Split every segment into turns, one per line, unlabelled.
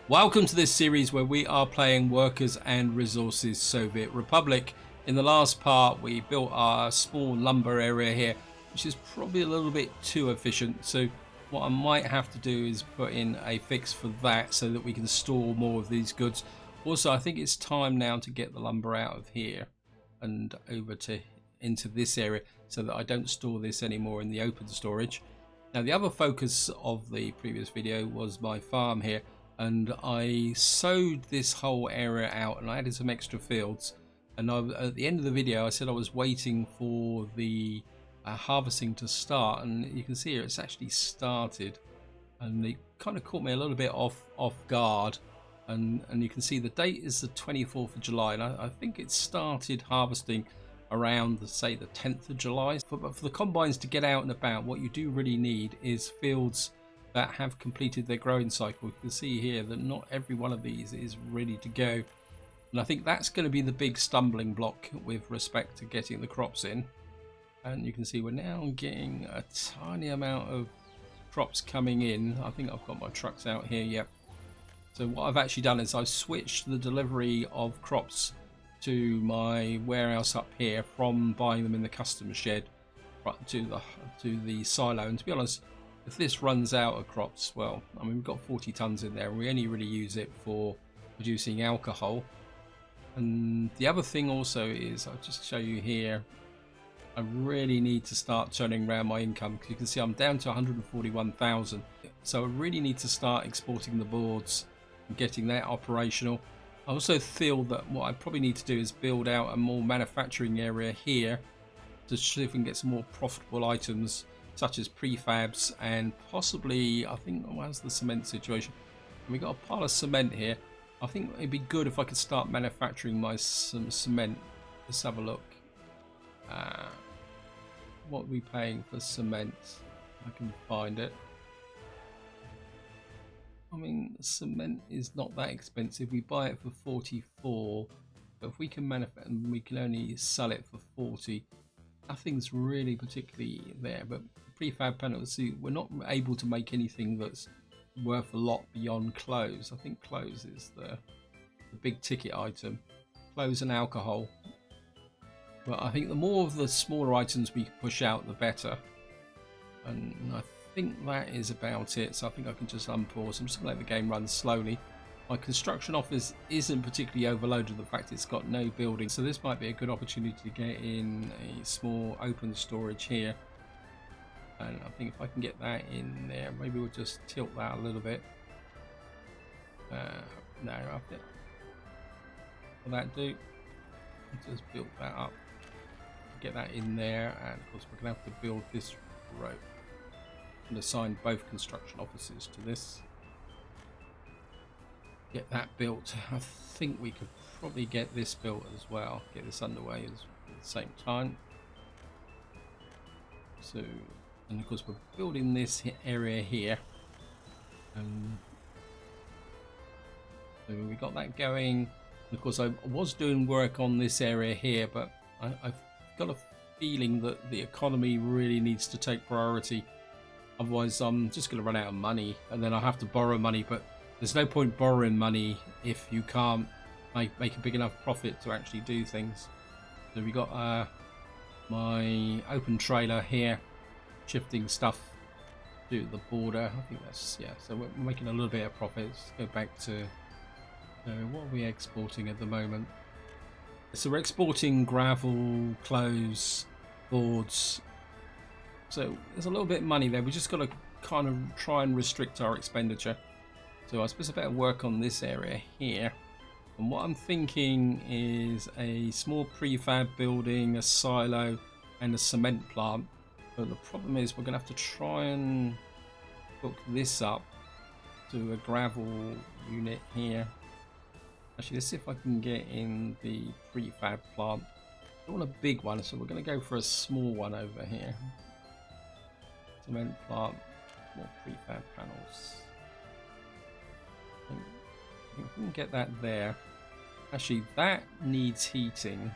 Welcome to this series where we are playing Workers and Resources Soviet Republic. In the last part we built our small lumber area here, which is probably a little bit too efficient, so what I might have to do is put in a fix for that so that we can store more of these goods. Also, I think it's time now to get the lumber out of here and over to into this area so that I don't store this anymore in the open storage. Now the other focus of the previous video was my farm here, and I sowed this whole area out and I added some extra fields, and at the end of the video I said I was waiting for the harvesting to start, and you can see here it's actually started, and it kind of caught me a little bit off guard, and you can see the date is the 24th of July, and I think it started harvesting around say the 10th of July. But for the combines to get out and about, what you do really need is fields that have completed their growing cycle. You can see here that not every one of these is ready to go, and I think that's going to be the big stumbling block with respect to getting the crops in. And you can see we're now getting a tiny amount of crops coming in. I think I've got my trucks out here, yep. So what I've actually done is I've switched the delivery of crops to my warehouse up here from buying them in the customer shed right to the silo. And to be honest, if this runs out of crops, well, I mean, we've got 40 tons in there and we only really use it for producing alcohol. And the other thing also is, I'll just show you here, I really need to start turning around my income, because you can see I'm down to 141,000. So I really need to start exporting the boards and getting that operational. I also feel that what I probably need to do is build out a more manufacturing area here to see if we can get some more profitable items such as prefabs, and possibly, I think, how's the cement situation? We got a pile of cement here. I think it'd be good if I could start manufacturing some cement. Let's have a look. What are we paying for cement? I can find it. I mean, cement is not that expensive. We buy it for 44, but if we can manufacture, we can only sell it for 40. Nothing's really particularly there, but prefab panels, see, we're not able to make anything that's worth a lot beyond clothes. I think clothes is the big ticket item, clothes and alcohol. But I think the more of the smaller items we push out, the better. And I think that is about it. So I think I can just unpause. I'm just going to let the game run slowly. My construction office isn't particularly overloaded, the fact it's got no building, so this might be a good opportunity to get in a small open storage here. And I think if I can get that in there, maybe we'll just tilt that a little bit. No, I think will that do? Just build that up, get that in there, and of course we're going to have to build this road and assign both construction offices to this. Get that built. I think we could probably get this built as well, get this underway at the same time. So, and of course we're building this area here, and so we got that going. And of course I was doing work on this area here, but I've got a feeling that the economy really needs to take priority, otherwise I'm just going to run out of money and then I'll have to borrow money. But there's no point borrowing money if you can't make a big enough profit to actually do things. So we got my open trailer here, shifting stuff to the border. I think that's, yeah, so we're making a little bit of profit. Let's go back to what are we exporting at the moment? So we're exporting gravel, clothes, boards. So there's a little bit of money there. We just got to kind of try and restrict our expenditure. So I suppose I better work on this area here. And what I'm thinking is a small prefab building, a silo, and a cement plant. But the problem is we're going to have to try and hook this up to a gravel unit here. Actually, let's see if I can get in the prefab plant. I don't want a big one, so we're going to go for a small one over here. Cement plant, more prefab panels. I think we can get that there. Actually, that needs heating.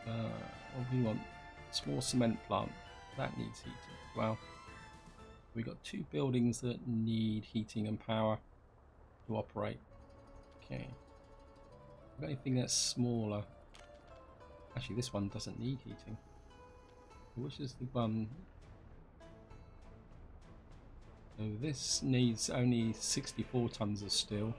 What do we want? Small cement plant. That needs heating as well. We've got two buildings that need heating and power. to operate. Okay. Got anything that's smaller? Actually, this one doesn't need heating. Which is the one? So this needs only 64 tons of steel.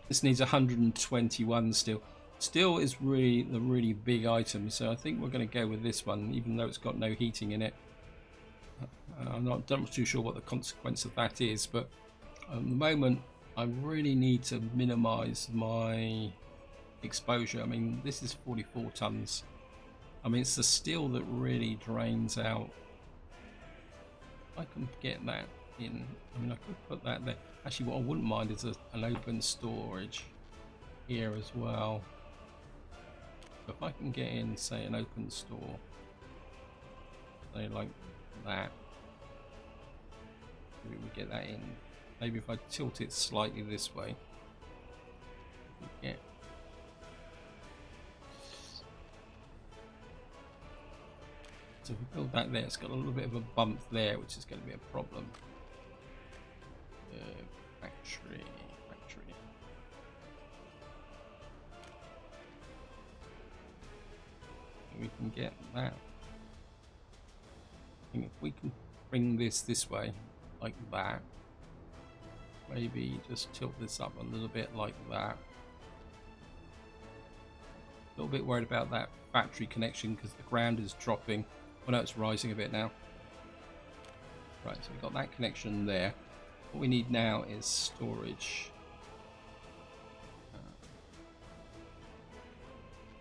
This needs 121 steel. Steel is really the really big item, so I think we're going to go with this one, even though it's got no heating in it. I'm not too sure what the consequence of that is, but at the moment I really need to minimize my exposure. I mean, this is 44 tons. I mean, it's the steel that really drains out. I can get that in. I mean, I could put that there. Actually, what I wouldn't mind is an open storage here as well. So if I can get in, say, an open store, say like that, maybe we get that in. Maybe if I tilt it slightly this way, we get. So if we build that there, it's got a little bit of a bump there, which is going to be a problem. Factory. We can get that. I think if we can bring this way, like that, maybe just tilt this up a little bit like that. A little bit worried about that factory connection because the ground is dropping. Oh no, it's rising a bit now. Right, so we've got that connection there. What we need now is storage.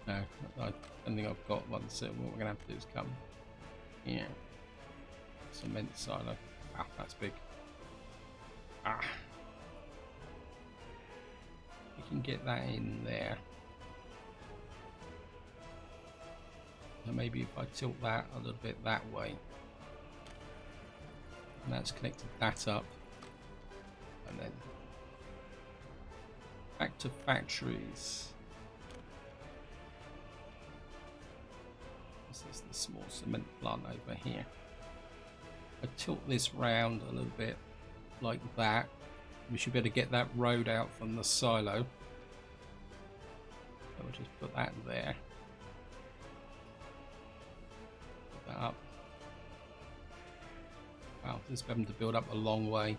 No, I don't think I've got one, so what we're going to have to do is come here. Cement silo. Wow, that's big. Ah. We can get that in there. So maybe if I tilt that a little bit that way. And that's connected that up. And then back to factories. This is the small cement plant over here. I tilt this round a little bit like that. We should be able to get that road out from the silo. So we'll just put that there. Put that up. Wow, this is having to build up a long way.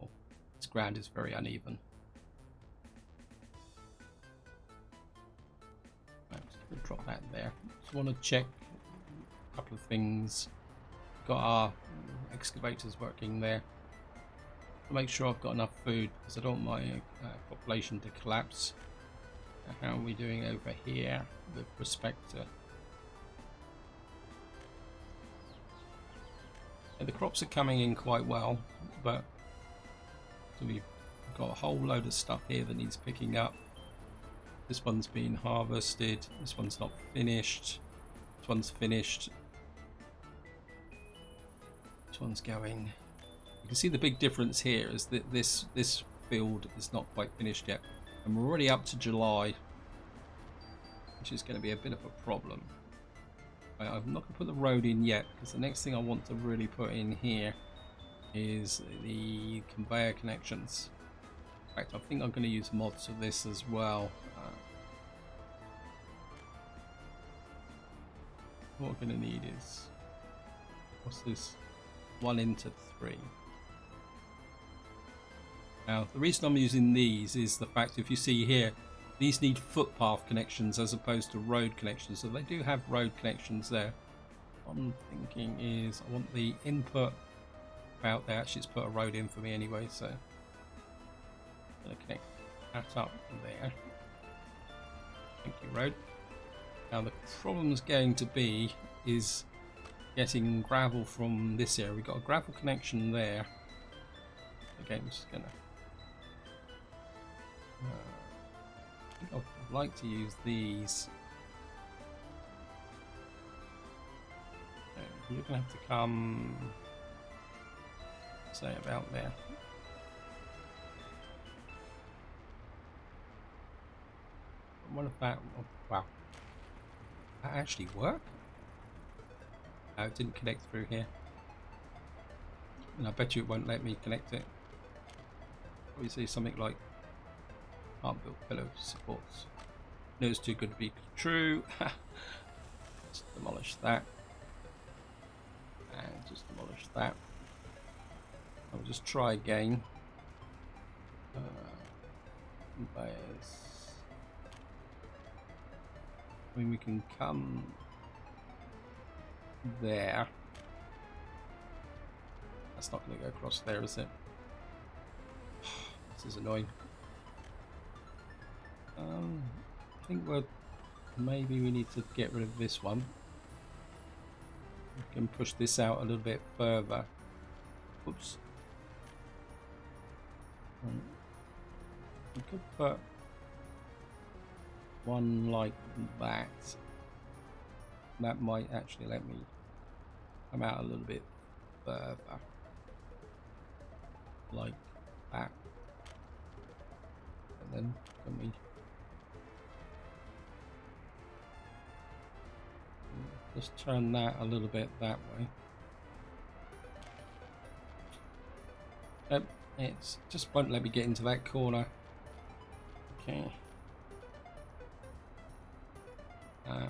Oh, this ground is very uneven. Drop that there. Just want to check a couple of things. Got our excavators working there. To make sure I've got enough food because I don't want my population to collapse. How are we doing over here with respect to? And the crops are coming in quite well, but so we've got a whole load of stuff here that needs picking up. This one's been harvested, this one's not finished, this one's finished, this one's going. You can see the big difference here is that this field is not quite finished yet, and we're already up to July, which is going to be a bit of a problem. I'm not going to put the road in yet because the next thing I want to really put in here is the conveyor connections. In fact, I think I'm going to use mods of this as well. What we're going to need is, what's this? 1 into 3. Now, the reason I'm using these is the fact, if you see here, these need footpath connections as opposed to road connections. So they do have road connections there. What I'm thinking is I want the input out there. Actually, it's put a road in for me anyway, so I'm going to connect that up there. Thank you, road. Now the problem's going to be is getting gravel from this area. We've got a gravel connection there. Again, I'm just gonna. I think I'd like to use these. You're gonna have to come, say, about there. What if that? Oh, wow. That actually work? No, it didn't connect through here. And I bet you it won't let me connect it. Probably see something like can't build pillar supports. No, it's too good to be true. Just demolish that. And just demolish that. I'll just try again. Conveyors. I mean, we can come there. That's not going to go across there, is it? This is annoying. I think maybe we need to get rid of this one. We can push this out a little bit further. Oops. We could put one like that. That might actually let me come out a little bit further. Like that. And then can we just turn that a little bit that way? Nope, it's just won't let me get into that corner. Okay. I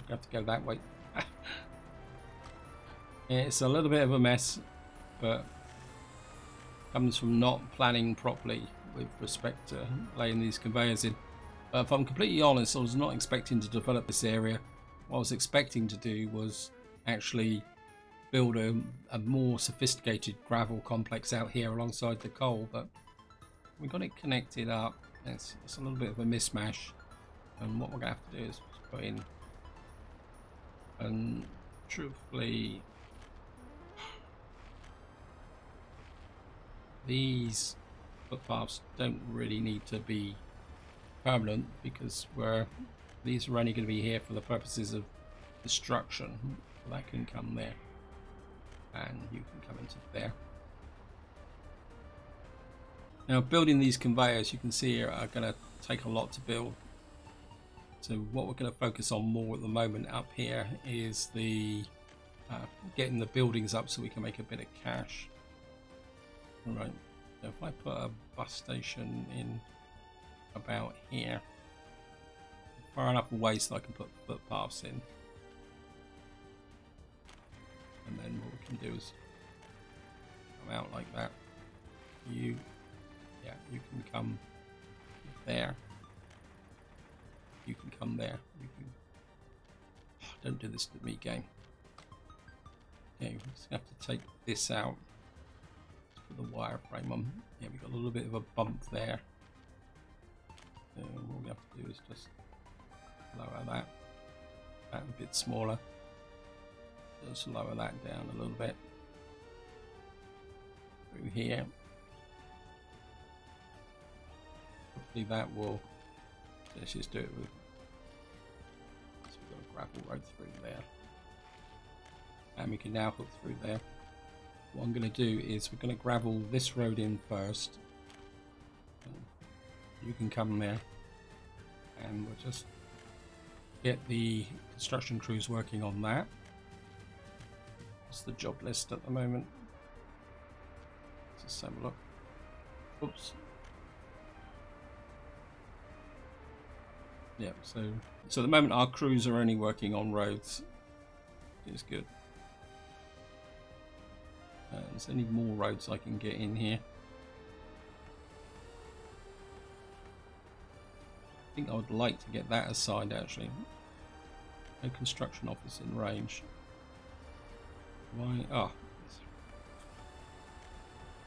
have to go that way. It's a little bit of a mess, but comes from not planning properly with respect to laying these conveyors in. If I'm completely honest, I was not expecting to develop this area. What I was expecting to do was actually build a more sophisticated gravel complex out here alongside the coal, but we got it connected up. It's a little bit of a mismatch, and what we're gonna have to do is put in, and truthfully, these footpaths don't really need to be permanent, because these are only going to be here for the purposes of destruction. So that can come there, and you can come into there. Now, building these conveyors, you can see here, are going to take a lot to build. So what we're going to focus on more at the moment up here is the getting the buildings up so we can make a bit of cash. All right. So if I put a bus station in about here, far enough away so I can put footpaths in, and then what we can do is come out like that. You can come there. You can come there. You can. Don't do this to me, game. Okay, we just have to take this out. Put the wireframe on. Yeah, we've got a little bit of a bump there. So what we have to do is just lower that a bit smaller. Just lower that down a little bit through here. Hopefully that will. Let's just do it with. So we've got a gravel road through there, and we can now hook through there. What I'm going to do is we're going to gravel this road in first. You can come there, and we'll just get the construction crews working on that. What's the job list at the moment? Let's just have a look. Oops. Yeah, so at the moment our crews are only working on roads. It's good. There's only more roads I can get in here. I think I would like to get that aside actually. No construction office in range. Why? Oh.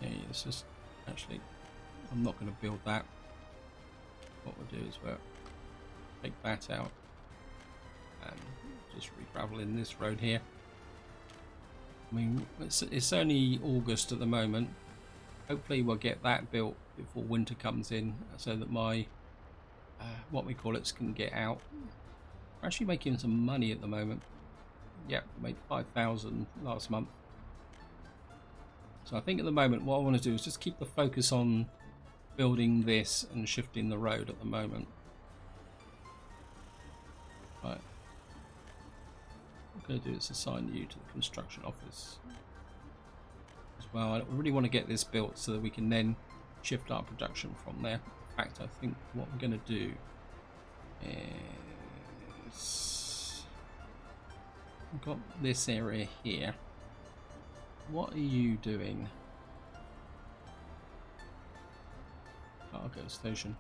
Yeah, it's just actually I'm not going to build that. What we'll do is we'll take that out and just re-gravel in this road here. I mean, it's only August at the moment. Hopefully we'll get that built before winter comes in, so that my what we call it can get out. We're actually making some money at the moment. Yeah, we made 5,000 last month. So I think at the moment what I want to do is just keep the focus on building this and shifting the road at the moment. Right, I'm going to do is assign you to the construction office as well. I really want to get this built so that we can then shift our production from there. In fact, I think what we're going to do is we've got this area here. What are you doing? Cargo station.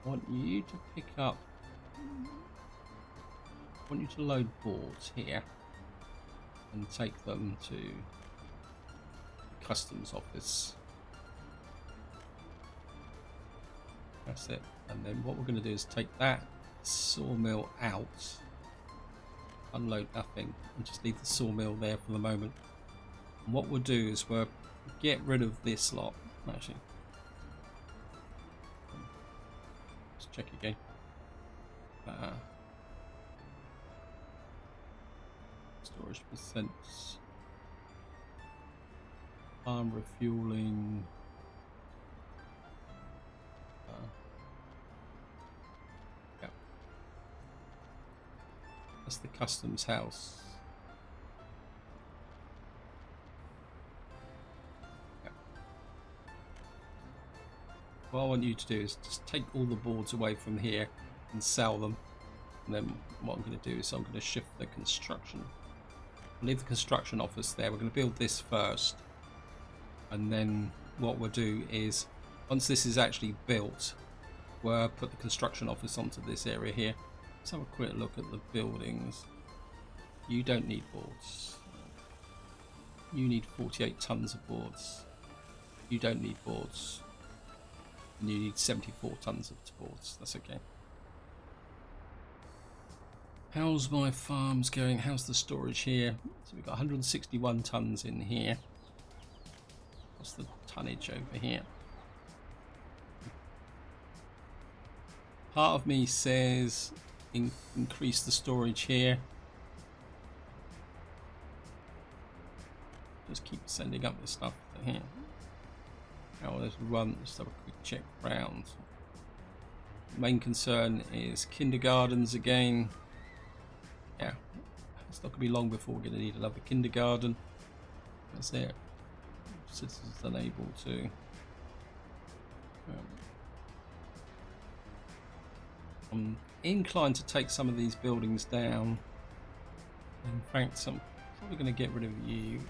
I want you to pick up. I want you to load boards here and take them to the customs office. That's it. And then what we're going to do is take that sawmill out, unload nothing, and just leave the sawmill there for the moment. And what we'll do is we'll get rid of this lot. Actually, let's check again. Storage percents, farm refueling. Yeah, that's the customs house. Yeah. What I want you to do is just take all the boards away from here and sell them. And then what I'm going to do is I'm going to shift the construction. Leave the construction office there. We're going to build this first, and then what we'll do is once this is actually built, we'll put the construction office onto this area here. Let's have a quick look at the buildings. You don't need boards. You need 48 tons of boards. You don't need boards. And you need 74 tons of boards. That's okay. How's my farms going? How's the storage here? So we've got 161 tons in here. What's the tonnage over here? Part of me says increase the storage here. Just keep sending up this stuff to here. Now let's run, let's have a quick check round. Main concern is kindergartens again. Yeah, it's not going to be long before we're going to need another kindergarten. That's it. Citizens unable to. I'm inclined to take some of these buildings down. In fact, I'm probably going to get rid of you.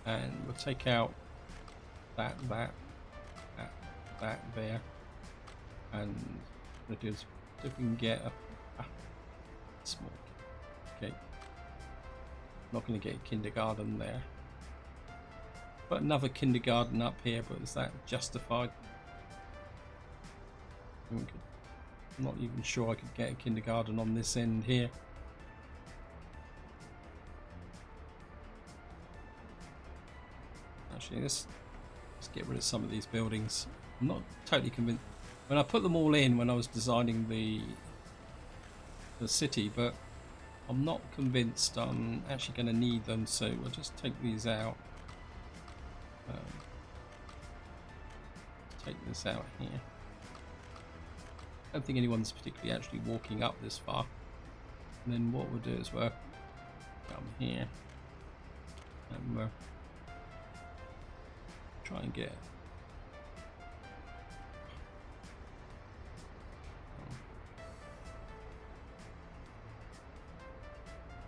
And we'll take out that there. And we'll do is if we can get a small. Okay. Not going to get a kindergarten there. Put another kindergarten up here, but is that justified? I'm not even sure I could get a kindergarten on this end here. Actually, let's get rid of some of these buildings. I'm not totally convinced. When I put them all in when I was designing the city, but I'm not convinced I'm actually going to need them, so we'll just take these out. Take this out here. I don't think anyone's particularly actually walking up this far. And then what we'll do is we'll come here and we'll try and get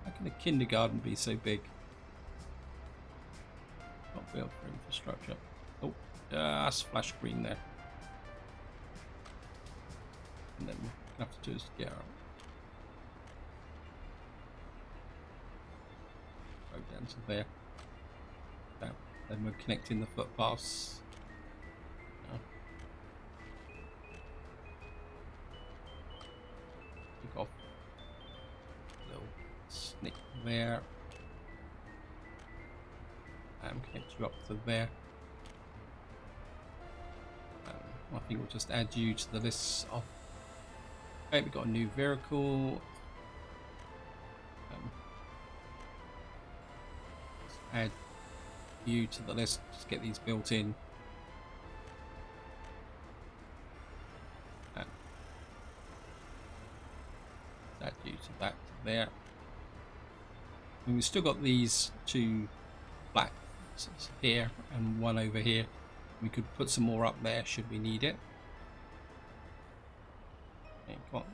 how can a kindergarten be so big? Not built for infrastructure. Oh, splash green there. And then what we have to do is get our go down to there. Now, then we're connecting the footpaths. Now, take off a little snick there. And connect you up to there. I think we'll just add you to the list of. Okay, we've got a new vehicle. Let's add you to the list. Just get these built in. Add you to that to there. And we've still got these two black here and one over here. We could put some more up there should we need it. Okay, come on.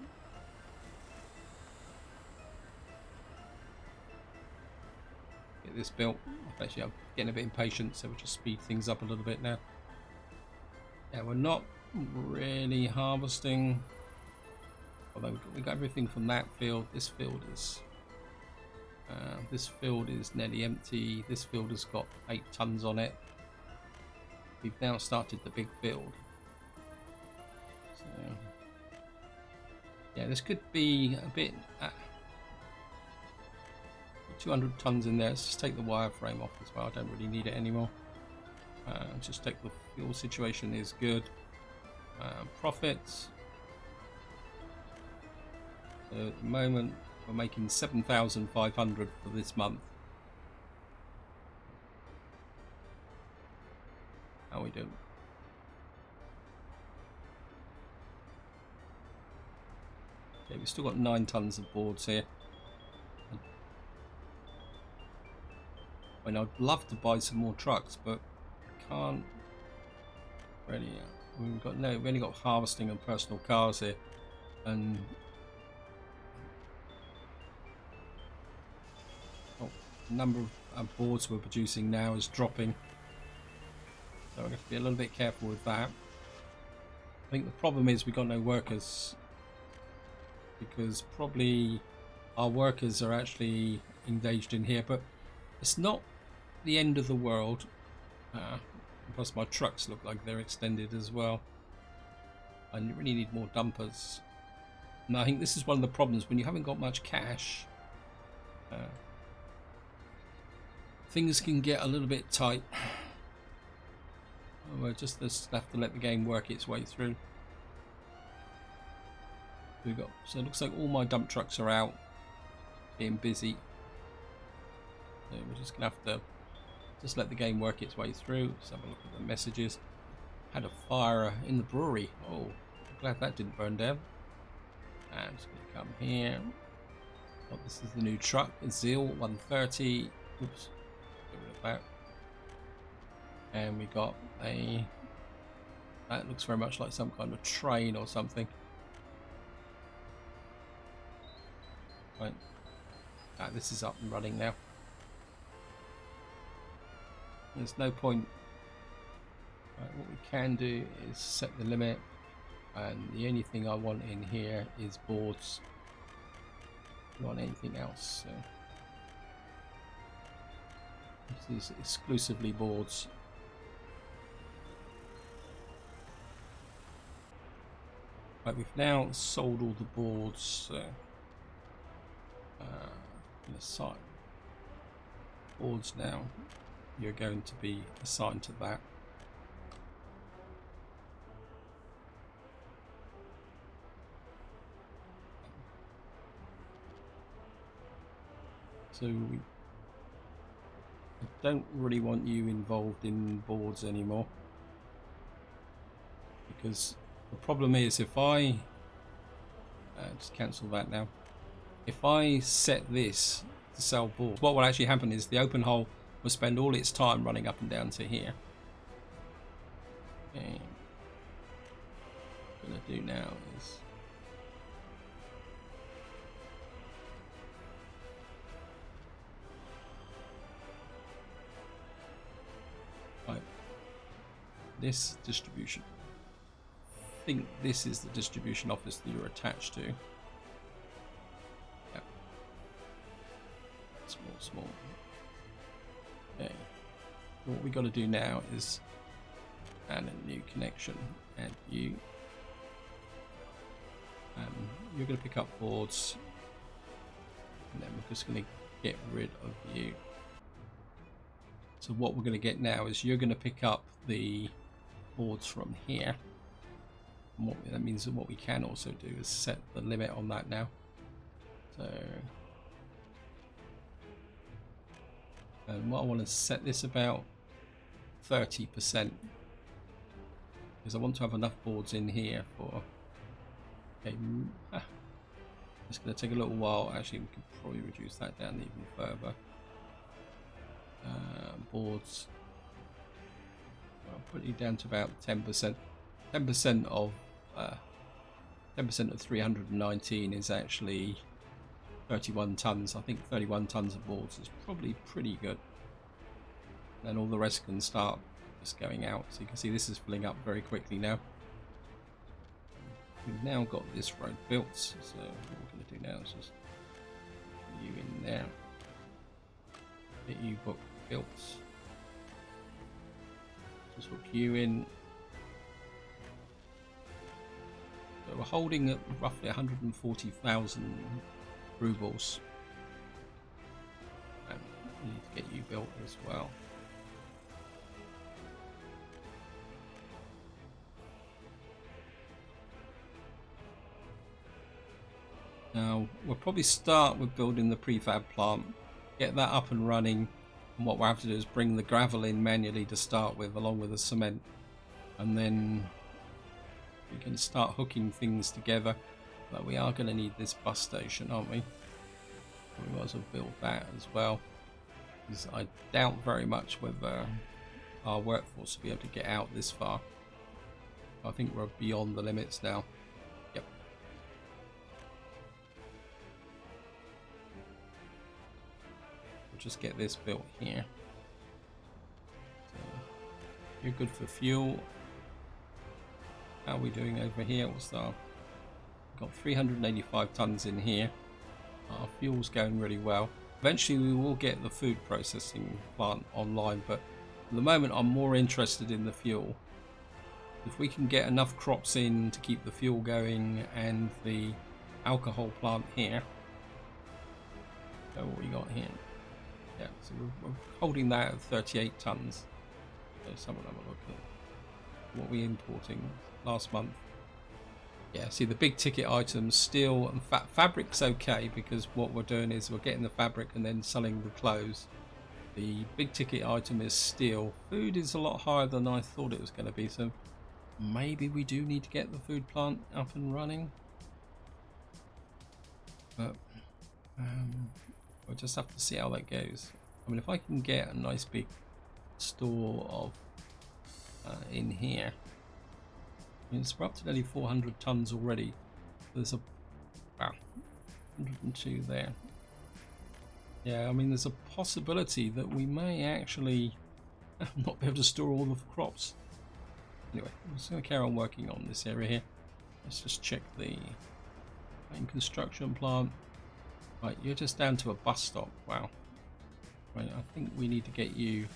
Get this built. Actually, I'm getting a bit impatient, so we'll just speed things up a little bit now. Yeah, we're not really harvesting. Although we got everything from that field. This field is nearly empty. This field has got 8 tons on it. We've now started the big field. So yeah, this could be a bit 200 tons in there. Let's just take the wireframe off as well. I don't really need it anymore. Just take the fuel situation is good. Profits. So at the moment we're making 7,500 for this month. How are we doing? Okay, we've still got 9 tons of boards here. I mean, I'd love to buy some more trucks, but can't really. We've only got harvesting and personal cars here, and the number of boards we're producing now is dropping. So we have to be a little bit careful with that. I think the problem is we've got no workers, because probably our workers are actually engaged in here, but it's not the end of the world. Plus my trucks look like they're extended as well. I really need more dumpers. And I think this is one of the problems when you haven't got much cash. Things can get a little bit tight. We'll just have to let the game work its way through. So it looks like all my dump trucks are out, being busy. So we're just gonna have to just let the game work its way through. Let's have a look at the messages. Had a fire in the brewery. Oh, I'm glad that didn't burn down. And I'm just gonna come here. Oh, this is the new truck, Zeal 130. Oops, get rid of that. And we got that looks very much like some kind of train or something. Right. This is up and running now. There's no point. Right, what we can do is set the limit, and the only thing I want in here is boards. I don't want anything else. So this is exclusively boards. Right, we've now sold all the boards. So in the site boards now, you're going to be assigned to that. So I don't really want you involved in boards anymore, because the problem is if I just cancel that now. If I set this to sell boards, what will actually happen is the open hole will spend all its time running up and down to here. Okay. What I'm gonna do now is right, this distribution. I think this is the distribution office that you're attached to. Yep. Small. Okay. What we got to do now is add a new connection. Add you. You're going to pick up boards, and then we're just going to get rid of you. So what we're going to get now is you're going to pick up the boards from here. And what that means, that what we can also do is set the limit on that now. So, and what I want to set this about 30%, because I want to have enough boards in here for. Okay, It's going to take a little while. Actually, we could probably reduce that down even further. Boards. I'll put you down to about 10%. 10% of 10% of 319 is actually 31 tons. I think 31 tons of boards is probably pretty good. Then all the rest can start just going out. So you can see this is filling up very quickly now. We've now got this road built. So what we're going to do now is just put you in there. Get you book built. Just hook you in. So we're holding at roughly 140,000 rubles. And we need to get you built as well. Now we'll probably start with building the prefab plant, get that up and running, and what we'll have to do is bring the gravel in manually to start with, along with the cement, and then we can start hooking things together. But we are going to need this bus station, aren't we? We might as well build that as well, because I doubt very much whether our workforce will be able to get out this far. I think we're beyond the limits now. Yep. We'll just get this built here. So you're good for fuel. How are we doing over here? What's our... We've got 385 tons in here. Our fuel's going really well. Eventually we will get the food processing plant online, but at the moment I'm more interested in the fuel. If we can get enough crops in to keep the fuel going and the alcohol plant here. So what we got here? Yeah, so we're holding that at 38 tons. So someone have a look at what we're importing last month. Yeah, see the big ticket items steel and fabric's okay, because what we're doing is we're getting the fabric and then selling the clothes. The big ticket item is steel. Food is a lot higher than I thought it was going to be, so maybe we do need to get the food plant up and running. But we'll just have to see how that goes. I mean, if I can get a nice big store of in here. I mean, we're up to nearly 400 tons already. There's a 102 there. Yeah, I mean, there's a possibility that we may actually not be able to store all the crops. Anyway, I'm just going to carry on working on this area here. Let's just check the main construction plant. Right, you're just down to a bus stop. Wow. Right, I think we need to get you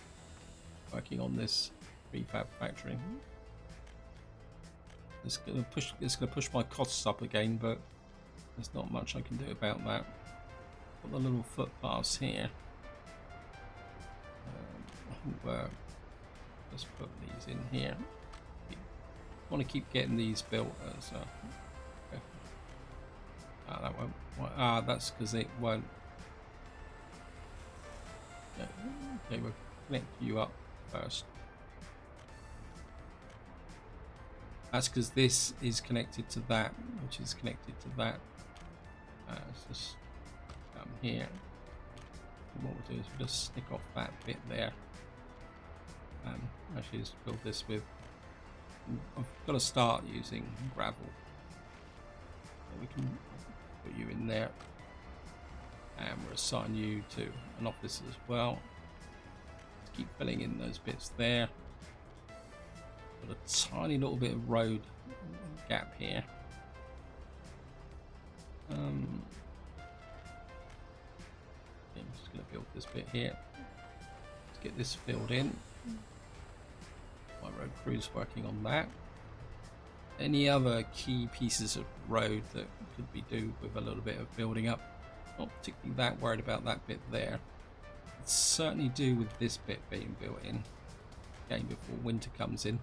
working on this prefab factory. It's going to push my costs up again, but there's not much I can do about that. Got the little footpaths here. Let's put these in here. Want to keep getting these built as okay. That won't. That's because it won't. Okay, we'll connect you up first. That's because this is connected to that, which is connected to that. Let's just come here. And what we'll do is we'll just stick off that bit there. Actually, just build this with. I've got to start using gravel. So we can put you in there, and we'll assign you to an office as well. Just keep filling in those bits there. Got a tiny little bit of road gap here. Okay, I'm just going to build this bit here. Let's get this filled in. My road crew's working on that. Any other key pieces of road that could be do with a little bit of building up? Not particularly that worried about that bit there. It's certainly do with this bit being built in. Again, before winter comes in.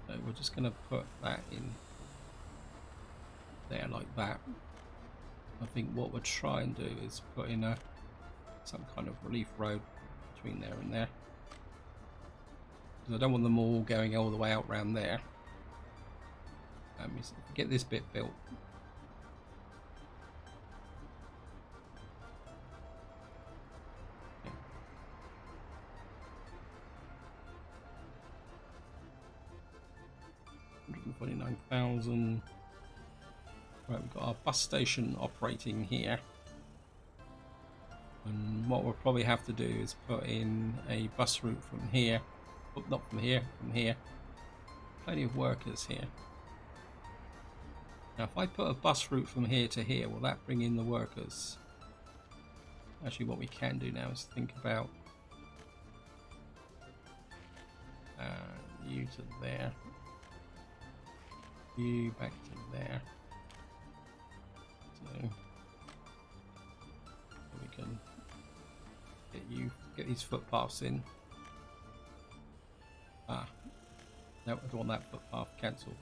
So we're just going to put that in there like that. I think what we'll try and do is put in some kind of relief road between there and there. Because I don't want them all going all the way out round there. Get this bit built. 29,000. Right, we've got our bus station operating here. And what we'll probably have to do is put in a bus route from here. Oh, not from here, from here. Plenty of workers here. Now, if I put a bus route from here to here, will that bring in the workers? Actually, what we can do now is think about you to there, you back to there. So we can get these footpaths in. No, I don't want that footpath. Cancel.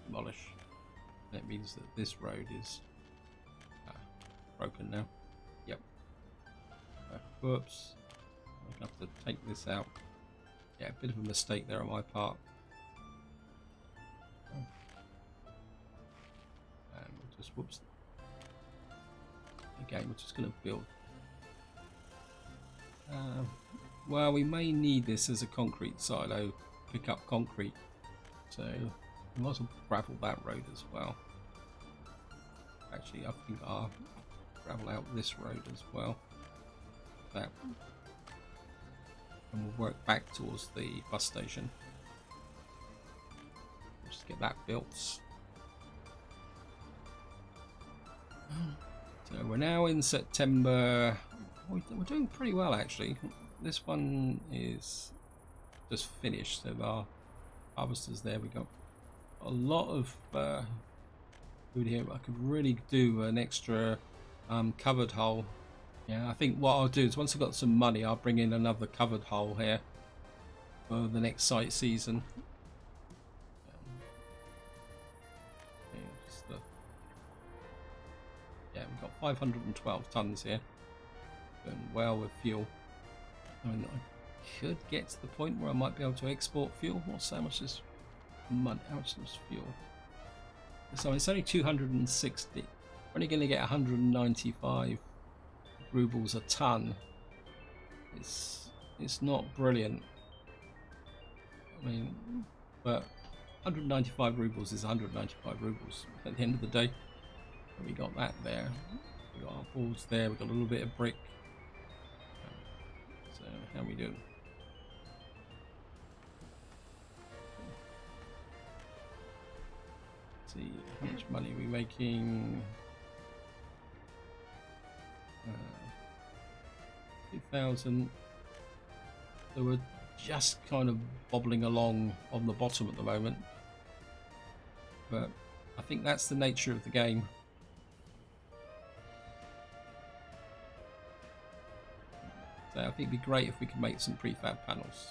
Demolish. That means that this road is broken now. Yep. Whoops. I'm gonna have to take this out. Yeah, a bit of a mistake there on my part. And we'll just whoops. Again, we're just going to build. Well, we may need this as a concrete silo, pick up concrete. So we might as well gravel that road as well. Actually, I think I'll gravel out this road as well. That. And we'll work back towards the bus station. Just get that built. So we're now in September. We're doing pretty well actually. This one is just finished, so our harvesters there. We got a lot of food here. I could really do an extra covered hole. Yeah, I think what I'll do is once I've got some money, I'll bring in another covered hole here for the next site season. Yeah, we've got 512 tons here. Going well with fuel. I mean, I could get to the point where I might be able to export fuel. What's how much is money? How much is fuel? So it's only 260. We're only going to get 195 rubles a ton. It's not brilliant. I mean, but 195 rubles is 195 rubles at the end of the day. And we got that there. We got our balls there. We got a little bit of brick. So how are we doing? Let's see how much money are we making. 2,000. So we're just kind of bobbling along on the bottom at the moment, but I think that's the nature of the game. So I think it'd be great if we could make some prefab panels.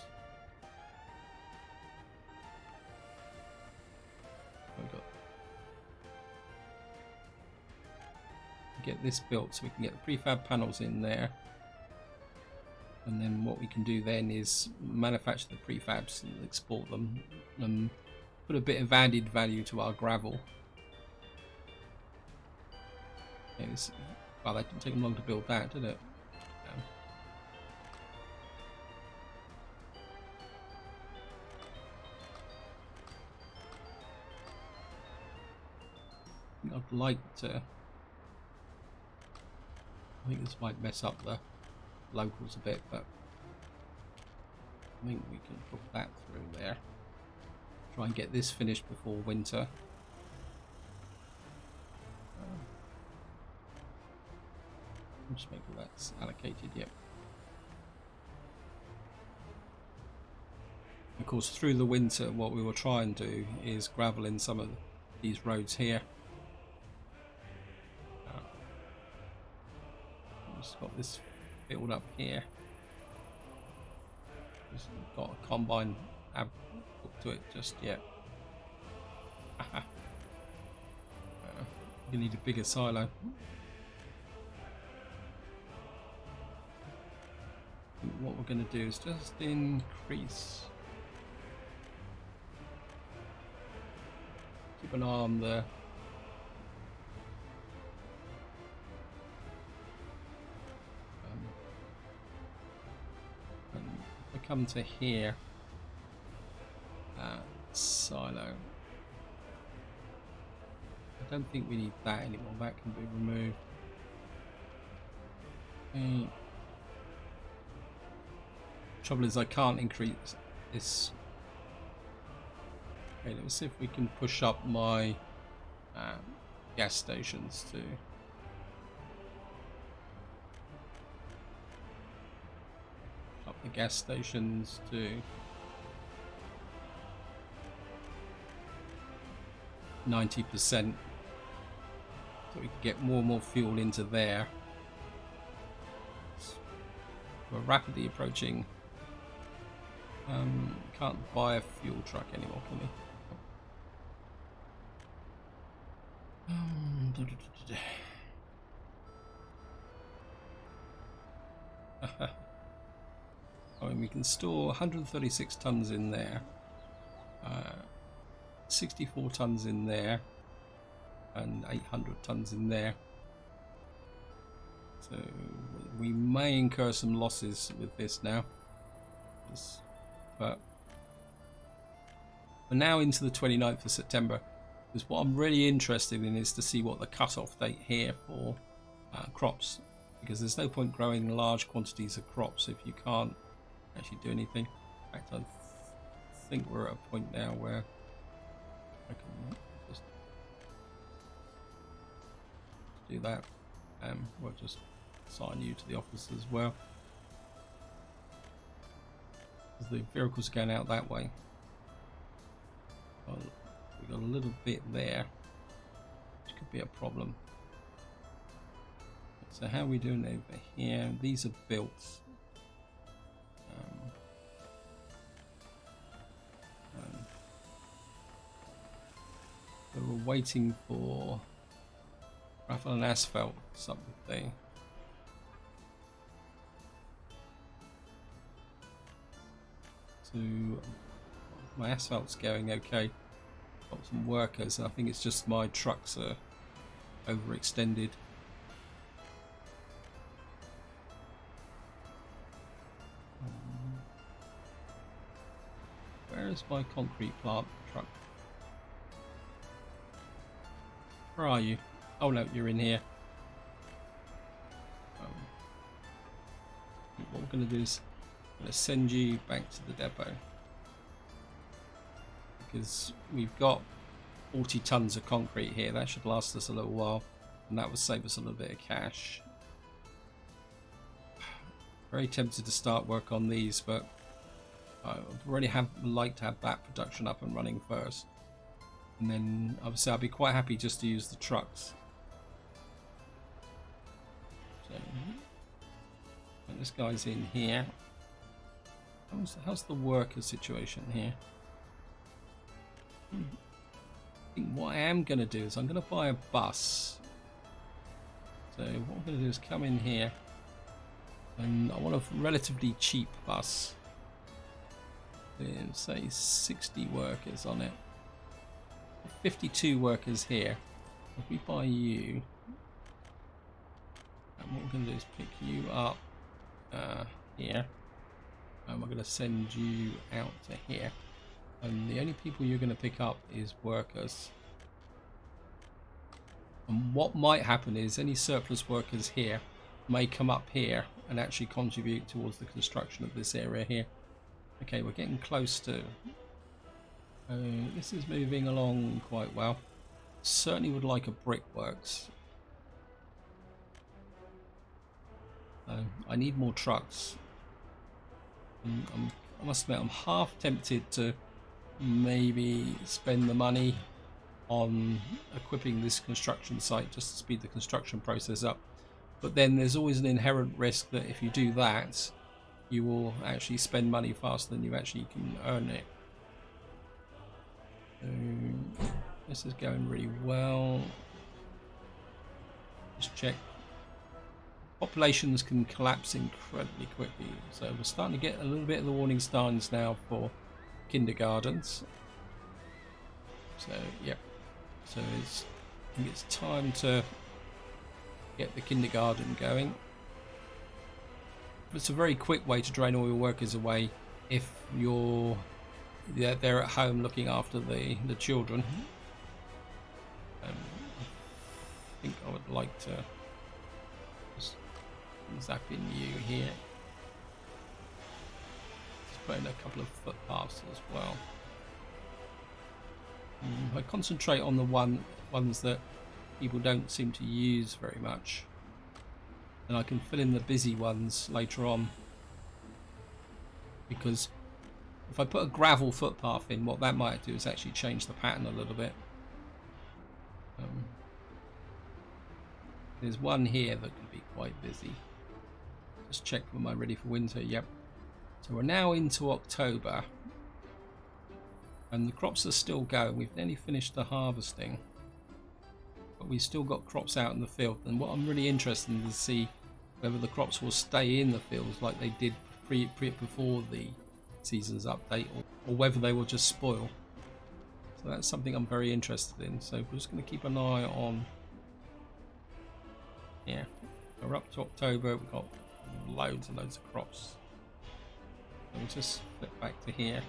Get this built so we can get the prefab panels in there, and then what we can do then is manufacture the prefabs and export them and put a bit of added value to our gravel. Yeah, well, that didn't take them long to build that, did it? I'd like to. I think this might mess up the locals a bit, but I think we can put that through there. Try and get this finished before winter. I'll just make sure that's allocated, yep. Of course, through the winter, what we will try and do is gravel in some of these roads here. Just got this build up here. Just got a combine hooked to it just yet. You need a bigger silo. What we're going to do is just increase. Keep an eye on the. Come to here, silo. I don't think we need that anymore. That can be removed. Okay. Trouble is I can't increase this. Okay, let's see if we can push up my gas stations too. Up the gas stations to 90%, so we can get more and more fuel into there. We're rapidly approaching. Can't buy a fuel truck anymore, can we? I mean, we can store 136 tons in there, 64 tons in there, and 800 tons in there. So we may incur some losses with this now, but we're now into the 29th of September. Because what I'm really interested in is to see what the cut-off date here for crops, because there's no point growing large quantities of crops if you can't actually do anything. In fact, I think we're at a point now where I can just do that. We'll just assign you to the office as well, because the vehicles are going out that way. Well, we've got a little bit there, which could be a problem. So how are we doing over here? These are built. So we're waiting for gravel and asphalt something. So my asphalt's going okay. Got some workers, and I think it's just my trucks are overextended. Where is my concrete plant truck? Where are you? Oh no, you're in here. What we're going to do is I'm going to send you back to the depot, because we've got 40 tons of concrete here. That should last us a little while, and that would save us a little bit of cash. Very tempted to start work on these, but I really like to have that production up and running first, and then obviously I'd be quite happy just to use the trucks. So and this guy's in here. How's the worker situation here? I think what I am going to do is I'm going to buy a bus. So what I'm going to do is come in here, and I want a relatively cheap bus. Say 60 workers on it. 52 workers here. If we buy you, and what we're going to do is pick you up here, and we're going to send you out to here. And the only people you're going to pick up is workers. And what might happen is any surplus workers here may come up here and actually contribute towards the construction of this area here. Okay, we're getting close to. This is moving along quite well. Certainly would like a brickworks. I need more trucks. I must admit, I'm half tempted to maybe spend the money on equipping this construction site just to speed the construction process up. But then there's always an inherent risk that if you do that, you will actually spend money faster than you actually can earn it. So this is going really well. Just check. Populations can collapse incredibly quickly, so we're starting to get a little bit of the warning signs now for kindergartens. So yep, so I think it's time to get the kindergarten going. It's a very quick way to drain all your workers away if you're Yeah, they're at home looking after the children. I think I would like to just zap in you here. Just put in a couple of footpaths as well. I concentrate on the ones that people don't seem to use very much, and I can fill in the busy ones later on, because if I put a gravel footpath in, what that might do is actually change the pattern a little bit. There's one here that could be quite busy. Just check, am I ready for winter? Yep. So we're now into October and the crops are still going. We've nearly finished the harvesting, but we've still got crops out in the field, and what I'm really interested in is to see whether the crops will stay in the fields like they did before the season's update, or whether they will just spoil. So that's something I'm very interested in. So we're just going to keep an eye on. Yeah, we're up to October. We've got loads and loads of crops. So we'll just flip back to here.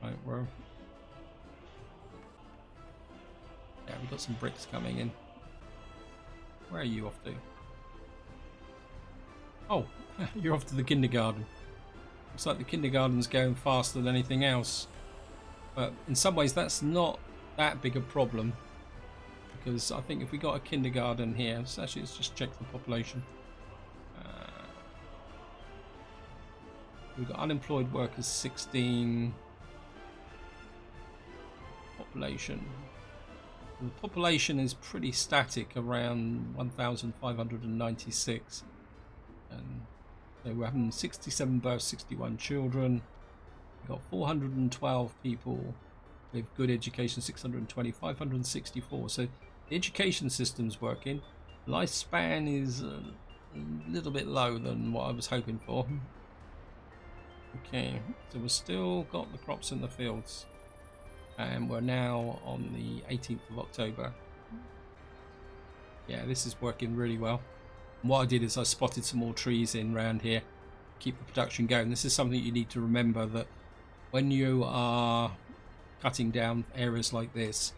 Right, yeah, we've got some bricks coming in. Where are you off to? Oh, you're off to the kindergarten. Looks like the kindergarten's going faster than anything else. But in some ways that's not that big a problem, because I think if we got a kindergarten here, let's just check the population. We've got unemployed workers 16. Population. The population is pretty static around 1,596, and so we're having 67 births, 61 children. We've got 412 people with good education, 620, 564. So the education system's working. Lifespan is a little bit low than what I was hoping for. Okay, so we've still got the crops in the fields, and we're now on the 18th of October. Yeah, this is working really well. And what I did is I spotted some more trees in around here, keep the production going. This is something you need to remember, that when you are cutting down areas like this,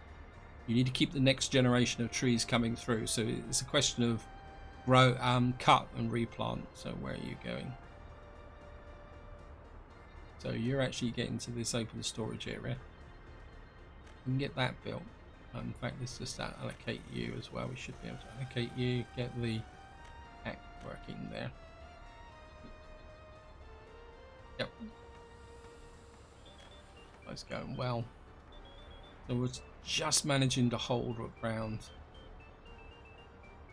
you need to keep the next generation of trees coming through. So it's a question of cut and replant. So where are you going? So you're actually getting to this open storage area. We can get that built. In fact, let's just allocate you as well. We should be able to allocate you, get the act working there. Yep. That's going well. So we're just managing to hold around.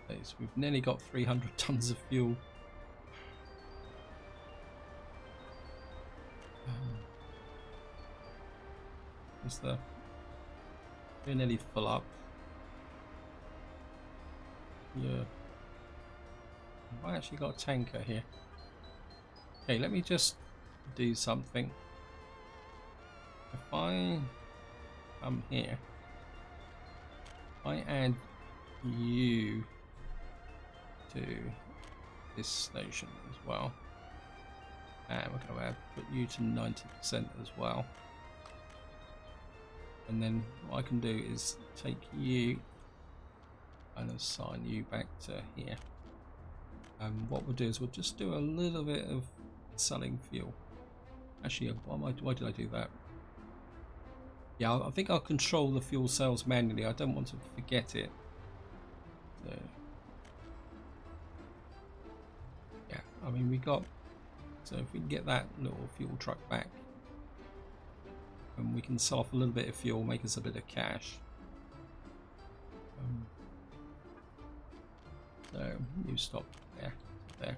So we've nearly got 300 tons of fuel. We're nearly full up. Yeah. I actually got a tanker here. Okay, let me just do something. If I come here, I add you to this station as well, and we're going to put you to 90% as well. And then what I can do is take you and assign you back to here. And what we'll do is we'll just do a little bit of selling fuel. Actually, why did I do that? Yeah, I think I'll control the fuel sales manually. I don't want to forget it. So, yeah, I mean so if we can get that little fuel truck back, and we can sell off a little bit of fuel, make us a bit of cash. So you stop there.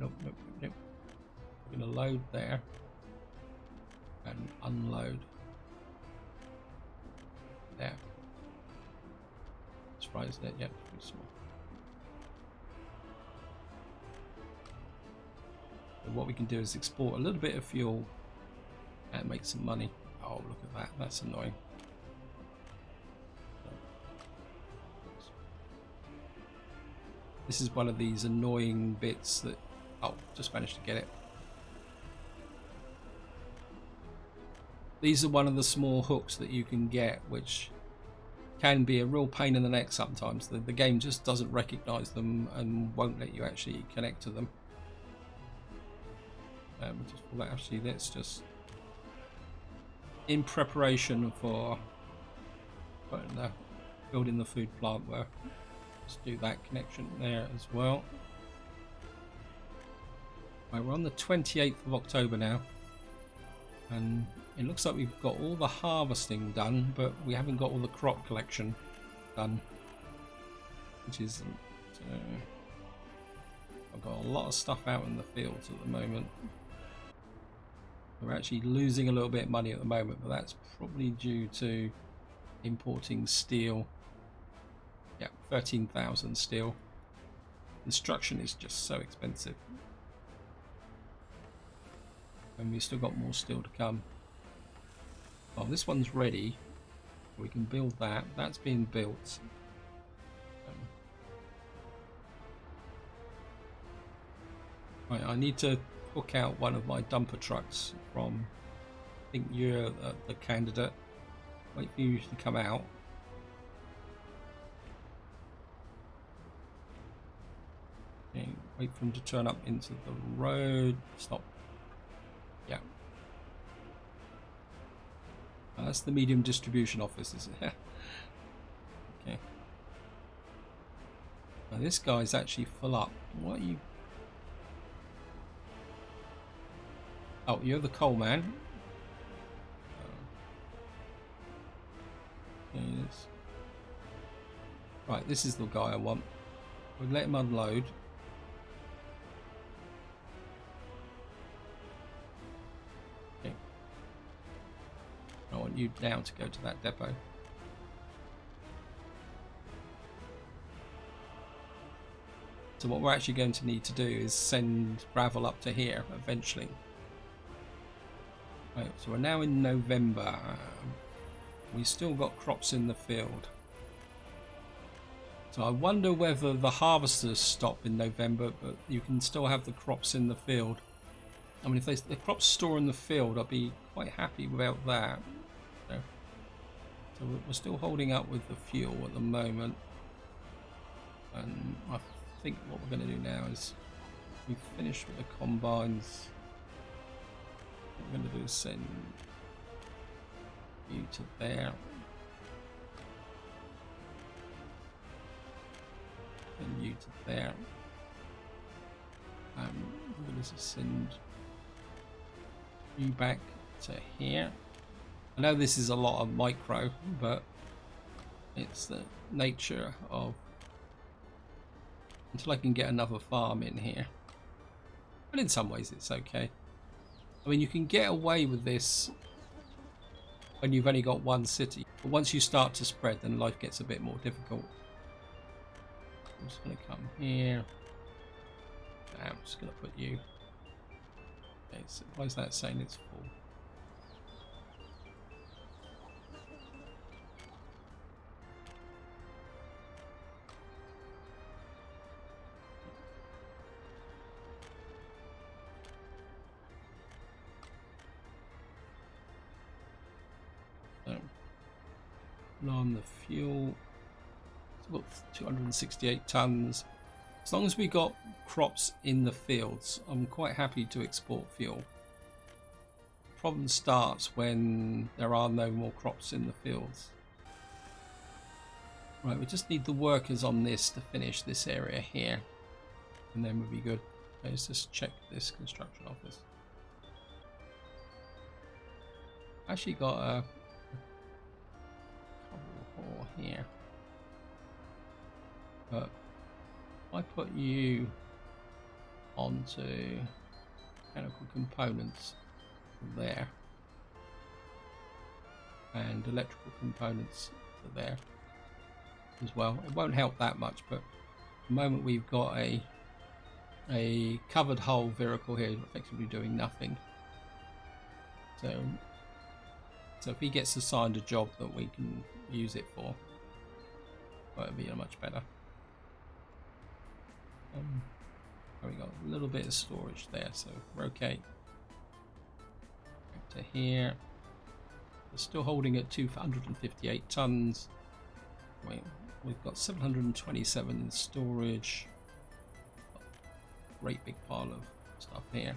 Nope. We're going to load there and unload there. That's right, isn't it? Yep, pretty small. So what we can do is export a little bit of fuel and make some money. Oh, look at that. That's annoying. This is one of these annoying bits that... Oh, just managed to get it. These are one of the small hooks that you can get, which can be a real pain in the neck sometimes. The game just doesn't recognize them and won't let you actually connect to them. Actually, let's just, in preparation for building the food plant, where let's do that connection there as well. Right, we're on the 28th of October now, and it looks like we've got all the harvesting done, but we haven't got all the crop collection done, which is I've got a lot of stuff out in the fields at the moment. We're actually losing a little bit of money at the moment, but that's probably due to importing steel. Yeah, 13,000 steel. Construction is just so expensive. And we've still got more steel to come. Oh, this one's ready. We can build that. That's being built. Right, I need to hook out one of my dumper trucks from, I think you're the candidate. Wait for you to come out. Okay, wait for him to turn up into the road. Stop. Yeah. Oh, that's the medium distribution office, is it? Okay. Now this guy's actually full up. What are you? Oh, you're the coal man. Yes. Right, this is the guy I want. We'll let him unload. Okay. I want you now to go to that depot. So what we're actually going to need to do is send gravel up to here eventually. Right, so we're now in November. We still got crops in the field. So I wonder whether the harvesters stop in November, but you can still have the crops in the field. I mean, if the crops store in the field, I'd be quite happy without that. So we're still holding up with the fuel at the moment. And I think what we're going to do now is we finish with the combines. What we're going to do is send you to there, and you to there. We're going to send you back to here. I know this is a lot of micro, but it's the nature of, until I can get another farm in here. But in some ways it's okay. I mean, you can get away with this when you've only got one city, but once you start to spread, then life gets a bit more difficult. I'm just going to come here. I'm just going to put you. Okay, so why is that saying it's full? On the fuel, it's about 268 tons. As long as we got crops in the fields, I'm quite happy to export fuel. The problem starts when there are no more crops in the fields. Right, we just need the workers on this to finish this area here, and then we'll be good. Okay, let's just check this construction office. Actually got a here, but I put you onto mechanical components there and electrical components there as well. It won't help that much, but at the moment we've got a covered hull vehicle here effectively doing nothing. So if he gets assigned a job that we can use it for, well, it'll be much better. We got a little bit of storage there, so we're okay. Back to here. We're still holding at 258 tons. Wait, we've got 727 in storage. Great big pile of stuff here.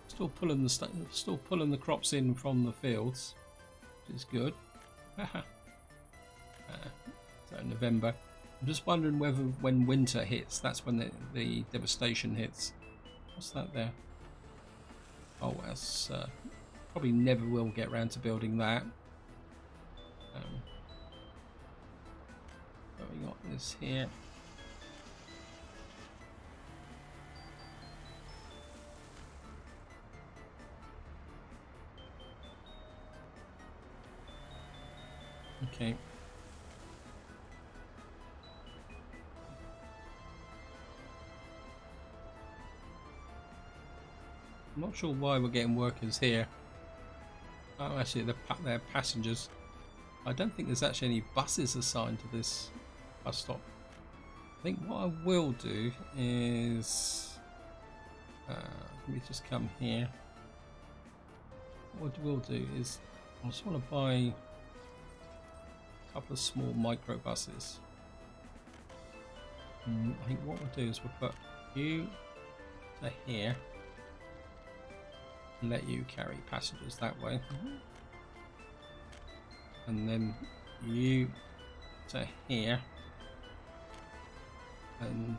Still pulling the crops in from the fields, which is good. So November. I'm just wondering whether when winter hits, that's when the devastation hits. What's that there? Oh, that's probably never will get around to building that. But we got this here. Okay. I'm not sure why we're getting workers here. Oh, actually, they're passengers. I don't think there's actually any buses assigned to this bus stop. I think what I will do is... let me just come here. What I will do is I just want to buy a couple of small micro buses. I think what we'll do is we'll put you to here and let you carry passengers that way. And then you to here. And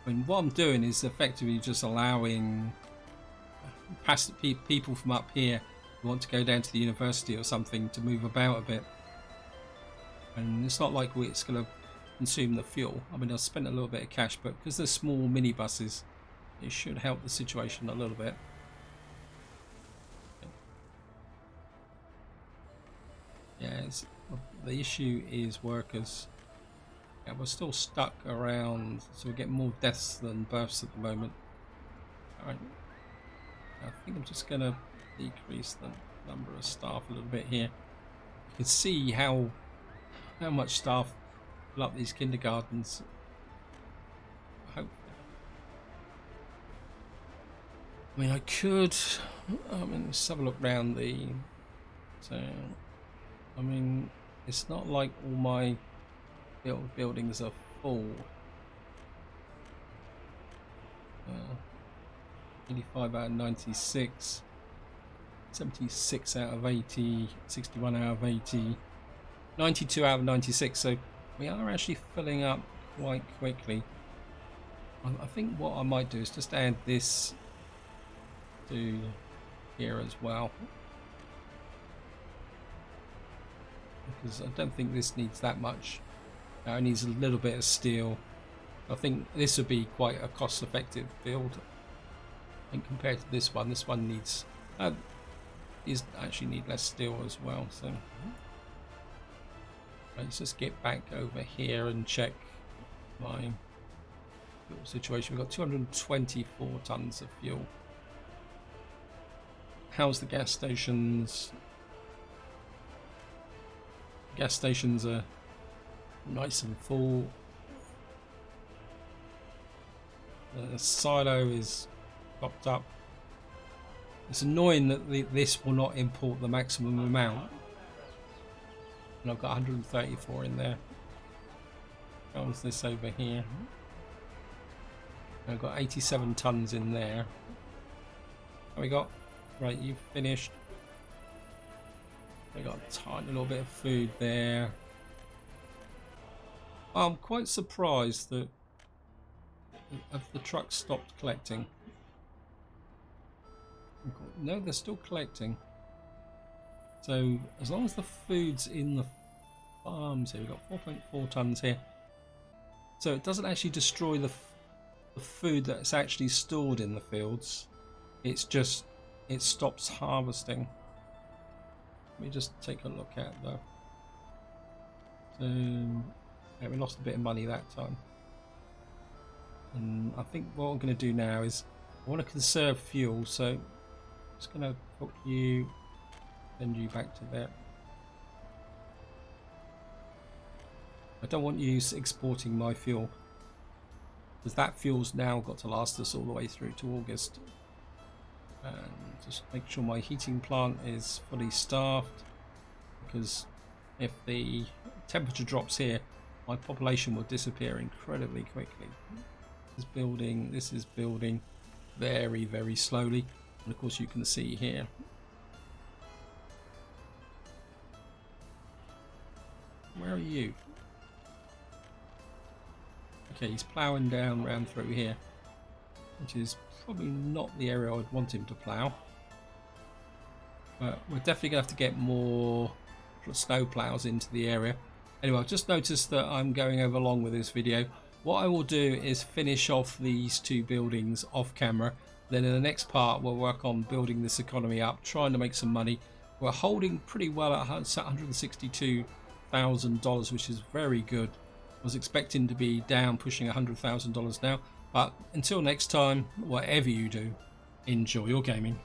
I mean, what I'm doing is effectively just allowing people from up here who want to go down to the university or something to move about a bit. And it's not like it's going to consume the fuel. I mean, I've spent a little bit of cash, but because they're small minibuses, it should help the situation a little bit. Yeah, the issue is workers. Yeah, we're still stuck around, so we get more deaths than births at the moment. Alright, I think I'm just going to decrease the number of staff a little bit here. You can see how much staff fill up these kindergartens. I mean, I could. Let's have a look round the. So, I mean, it's not like all my buildings are full. 85 out of 96, 76 out of 80, 61 out of 80, 92 out of 96. So we are actually filling up quite quickly. I think what I might do is just add this to here as well, because I don't think this needs that much. It needs a little bit of steel. I think this would be quite a cost-effective build. I think compared to this one needs these actually need less steel as well. So let's just get back over here and check my fuel situation. We've got 224 tons of fuel. How's the gas stations? Gas stations are nice and full. The silo is topped up. It's annoying that this will not import the maximum amount. And I've got 134 in there. How's this over here? I've got 87 tons in there. What we got? Right, you've finished. We got a tiny little bit of food there. I'm quite surprised that the truck stopped collecting. No, they're still collecting. So as long as the food's in the farms here, we've got 4.4 tons here. So it doesn't actually destroy the food that's actually stored in the fields. It's just, it stops harvesting. Let me just take a look at though. So yeah, we lost a bit of money that time. And I think what I'm going to do now is I want to conserve fuel, so I'm just going to hook you, send you back to there. I don't want you exporting my fuel, because that fuel's now got to last us all the way through to August. And just make sure my heating plant is fully staffed, because if the temperature drops here, my population will disappear incredibly quickly. This is building very, very slowly, and of course you can see here where are you? Okay, he's ploughing down round through here, which is probably not the area I'd want him to plough. But we're definitely going to have to get more snow ploughs into the area. Anyway, I've just noticed that I'm going over long with this video. What I will do is finish off these two buildings off camera. Then in the next part, we'll work on building this economy up, trying to make some money. We're holding pretty well at $162,000, which is very good. I was expecting to be down pushing $100,000 now. But until next time, whatever you do, enjoy your gaming.